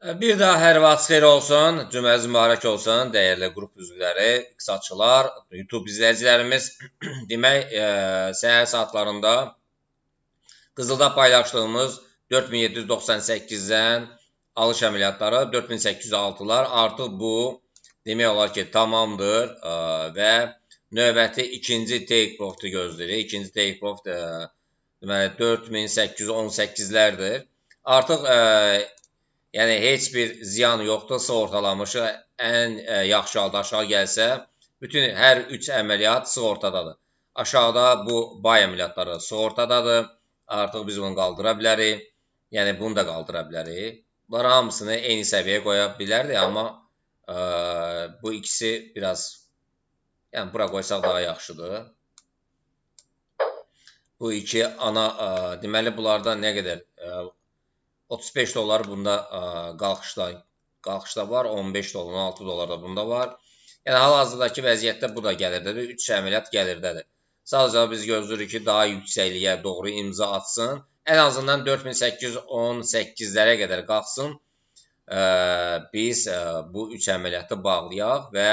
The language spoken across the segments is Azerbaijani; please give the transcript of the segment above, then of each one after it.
Bir daha hər vaxt xeyir olsun, cümləniz mübarək olsun, dəyərli qrup üzvləri, iqtisadçılar, YouTube izləyicilərimiz. Demək, səhər saatlarında Qızılda paylaşdığımız 4798-dən alış əməliyyatları 4806-lar artıq bu demək olar ki, tamamdır və növbəti ikinci take profit'i gözləyirik. İkinci take profit deməli 4818-lərdir. Artıq yəni heç bir ziyan yoxdur, sığortalamışı ən yaxşı halda aşağı gəlsə, bütün hər 3 əməliyyat sığortadadır. Aşağıda bu buy əməliyyatları sığortadadır. Artıq biz bunu qaldıra bilərik. Yəni bunu da qaldıra bilərik. Bunlar hamısını eyni səviyyəyə qoya bilərdik, amma bu ikisi biraz, yəni bura qoysaq daha yaxşıdır. Bu iki ana, deməli bunlarda nə qədər? 35 dollar bunda qalxışda var, 15 dollar, 16 dollar da bunda var. Yəni hal-hazırdakı vəziyyətdə bu da gəlirdədir, 3 əməliyyat gəlirdədir. Sadəcə biz gözləyirik ki, daha yüksəkliyə doğru imza atsın. Ən azından 4818-lərə qədər qalxsın. Biz bu 3 əməliyyatı bağlayaq və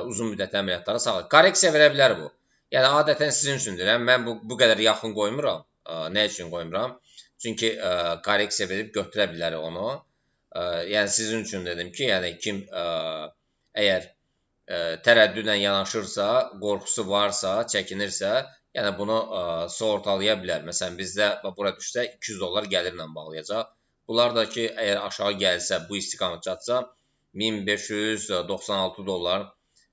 uzun müddətli əməliyyatlara sağlayaq. Korreksiya verə bilər bu. Yəni adətən sizin üçün deyirəm, mən bu qədər yaxın qoymuram. Nə üçün qoymuram? Çünki korreksiya verib götürə bilər onu. Yəni sizin üçün dedim ki, yəni kim əgər tərəddüdlə yanaşırsa, qorxusu varsa, çəkinirsə, yəni bunu sığortalaya bilər. Məsələn, bizdə bura düşsə 200 dollar gəlirlə bağlayacaq. Bunlar da ki, əgər aşağı gəlsə, bu istiqamət çatsa 1596 dollar,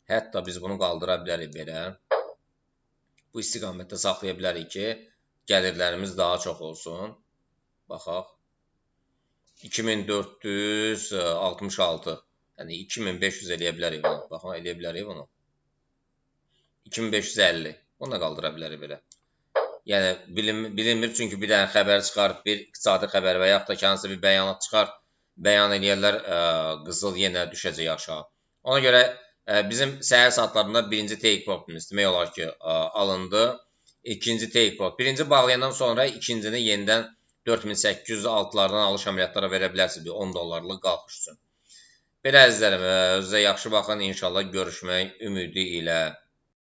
hətta biz bunu qaldıra bilərik belə. Bu istiqamətdə saxlaya bilərik ki, gəlirlərimiz daha çox olsun. Baxaq. 2466. Yəni 2500 eləyə bilərik bunu. Baxın, eləyə bilərik bunu. 2550. Bunu da qaldıra bilərik belə. Yəni bilinmir, çünki bir dənə xəbər çıxar, bir iqtisadi xəbər və yaxud da ki, hansısa bir bəyanat çıxar, bəyan eləyərlər, qızıl yenə düşəcək aşağı. Ona görə bizim səhər saatlarında birinci take profitimiz demək olar ki, alındı. İkinci take profit. Birinci bağlayandan sonra ikincini yenidən 4806-lardan alış əməliyyatlara verə bilərsiniz, bir 10 dollarlıq qalxış üçün. Belə əzizlərim, özünüzə yaxşı baxın, inşallah görüşmək ümidi ilə.